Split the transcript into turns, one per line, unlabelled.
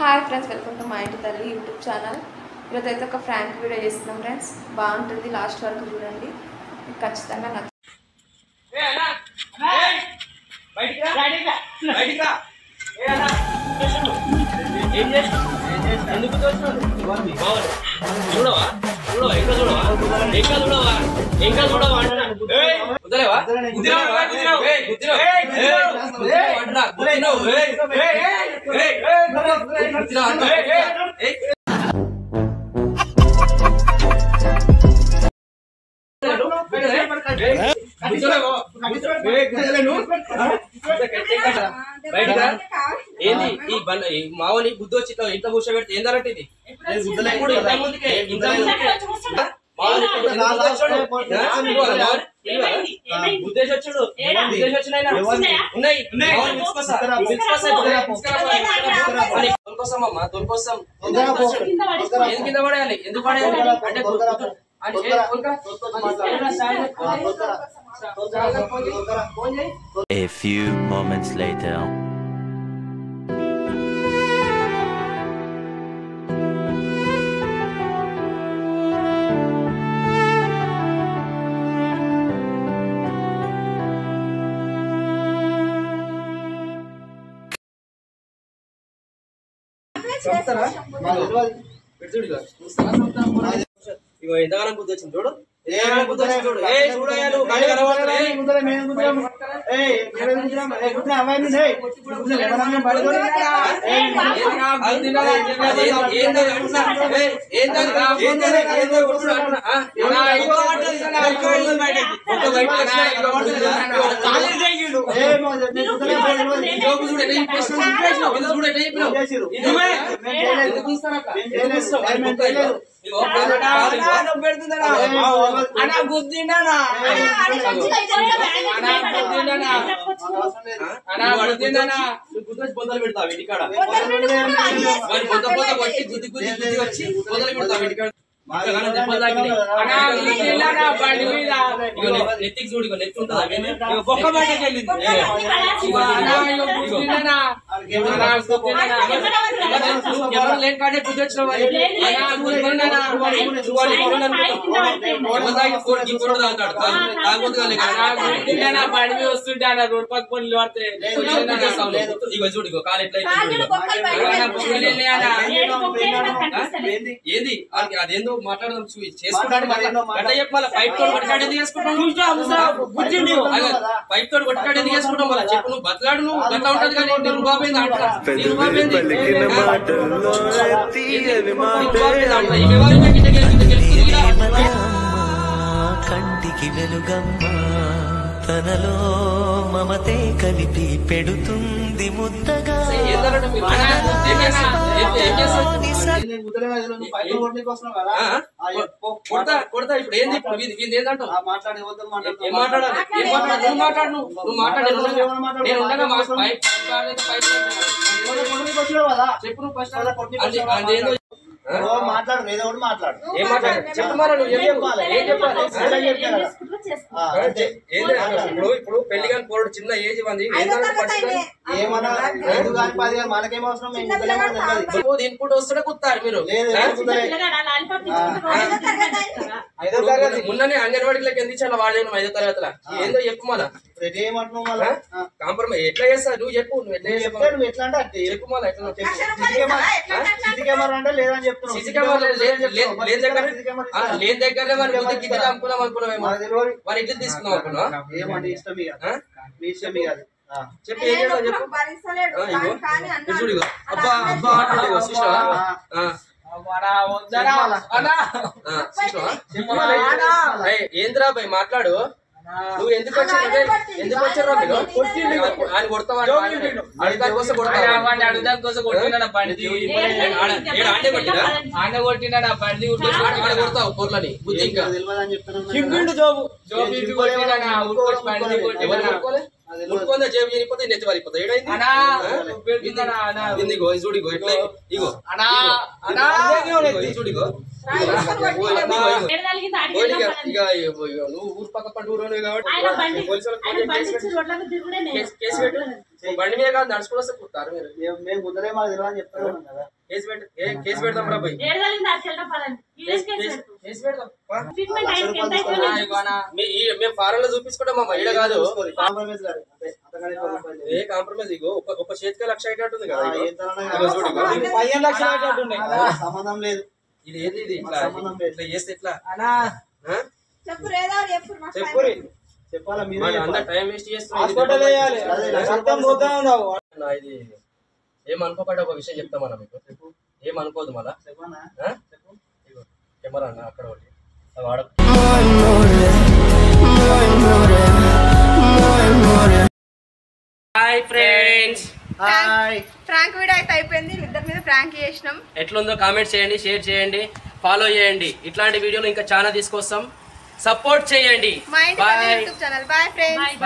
Hi friends, welcome to మా ఇంటి తల్లి యూట్యూబ్ ఛానల్. ఈరోజు అయితే ఒక ఫ్రాంక్ వీడియో చేస్తున్నాం ఫ్రెండ్స్. బాగుంటుంది, లాస్ట్ వరకు చూడండి, మీకు ఖచ్చితంగా నచ్చుతుంది.
మావని బుద్ధి వచ్చి ఇంట్లో కూర్చోబెడితే ఏందంటే ఇది ఉద్దేశించుడు తోలుకోసమమ్మా తోలుకోసం ఏది కింద పడేయాలి, ఎందుకు పడేయాలి అంటే
A few moments later.
ఇగో ఎంతగానం బుద్ధి వచ్చింది చూడు, బుద్ధి వచ్చింది చూడు. చూడయా నువ్వు కళ్ళు కనబడతలే. బొందలు పెడతావు ఇంటికాడ, వచ్చి గుద్ది గుద్ది గుద్ది వచ్చి బొందలు పెడతావు ఇంటికాడ. నెత్తికి చూడు, నెత్తి ఉంటుందా లేని కాడే బుద్ధి వచ్చిన వస్తుంటే రోడ్ పక్క పనులు పడితే ఇగో చూడు, ఇగో కాలు ఎట్లయితే ఏంది అదేందో మాట్లాడదాం చేసుకుంటాడు. చెప్పాలి పైప్ తోడు కొట్టుకాడేది చేసుకుంటాం, పైప్ తోడు కొట్టుకాడేది చేసుకుంటాం. మళ్ళీ చెప్పు, నువ్వు బతలాడు, నువ్వు గట్లా ఉంటది కానీ నువ్వు బాబేంది అంటారు.
కంటికి వెలుగమ్మ తనలో మమతే కలిపి పెడుతుంది ముద్దగా.
కొడతా ఇప్పుడు ఏంది, ఏంటంటావు? ఏం మాట్లాడాలి, నువ్వు మాట్లాడు, నువ్వు మాట్లాడు. చెప్పు నువ్వు ఫస్ట్ అదేందో
మాట్లాడు, ఏదో ఒకటి మాట్లాడు.
ఏం మాట్లాడు చెప్పు, మరి నువ్వు ఏం చెప్పాలి, ఏం చెప్పాలి? ఇప్పుడు పెళ్లి కానీ పోరాడు చిన్న ఏజ్ మంది
ఏమన్నా మనకేం అవసరం,
ఇన్పుట్ వస్తుంటే కుత్తారు మీరు. మొన్ననే అంగన్వాడీలకు ఎందుకు ఇచ్చాను వాళ్ళేమో 5వ తరగతిలో ఏందో చెప్పు. మళ్ళా కాంప్రమైజ్ ఎట్లా చేస్తా నువ్వు చెప్పు, నువ్వు ఎట్లా చేస్తావు,
నువ్వు ఎట్లా అంటే
చెప్పు. మళ్ళీ ఎట్లా
సిసి కెమెరా అంటే లేదని చెప్తున్నావు.
సిసి కెమెరా లేని దగ్గరనే మరి గిద్ద అనుకున్నాం అనుకున్నావేమో, మరి ఇట్లా తీసుకున్నాం అనుకున్నా.
ఏమంటే ఇష్టం
చెప్పు, ఏం చేయాలో చెప్పు. చూడు ఇగో అబ్బా అబ్బా అంటాడు, ఇగో చూసావా ఏంద్రా భయ్ మాట్లాడు. నువ్వు ఎందుకు వచ్చావు, ఎందుకు వచ్చారో మీరు ఆయన కొడతావా? అడుగుదాని కోసం కొడతావు పొర్లని బుద్ధి. ఇంకా ముట్టుకుందా జేబు చేరిపోతే నెత్తి వారిపోతాయి. ఏడైంది చూడిగో ఎట్లా ఇగో చూడిగో నువ్వు ఊరు పక్క పంట ఊరు కాబట్టి కేసు పెట్టు బండి మీద కాదు నడుచుకుని వస్తే కుట్టారు మీరు.
మేము కుదరే మాకు తెలియదు అని చెప్తాను కదా.
కేసు పెడతాం రా పోయి. కేసు పెడతాం. మేము ఫారెన్ లో చూపించుకుంటాం అమ్మా, ఈడ కాదు.
కాంప్రమైజ్ కాదు.
ఏ కాంప్రమైజ్? ఇగో ఒక చేతికి 1,00,000 అయ్యేటట్టుంది కదా. చూడు
15 లక్షలు అయ్యేటట్టుంది. సంబంధం లేదు.
ఇది ఏది ఇది ఇట్లా ఇట్లా చేస్తే ఎట్లా?
చెప్పురి చెప్పాలా మీరు?
అందరు టైం వేస్ట్ చేస్తున్నారు. ఇది ఏమనుకోకుండా ఒక విషయం చెప్తామన్నా మీకు. ఏమనుకోదు మళ్ళా. కెమెరా అన్న అక్కడ ఒకటి వాడ. హాయ్ ఫ్రెండ్స్,
ఫ్రాంక్ వీడియో అయితే అయిపోయింది. ఇద్దరి మీద ఫ్రాంక్ చేసినాం.
ఎట్లుందో కామెంట్ చేయండి, షేర్ చేయండి, ఫాలో చేయండి. ఇట్లాంటి వీడియోలు ఇంకా చాలా తీసుకొస్తాం. సపోర్ట్ చేయండి.
మా ఇంటి యూట్యూబ్ ఛానల్. Bye friends.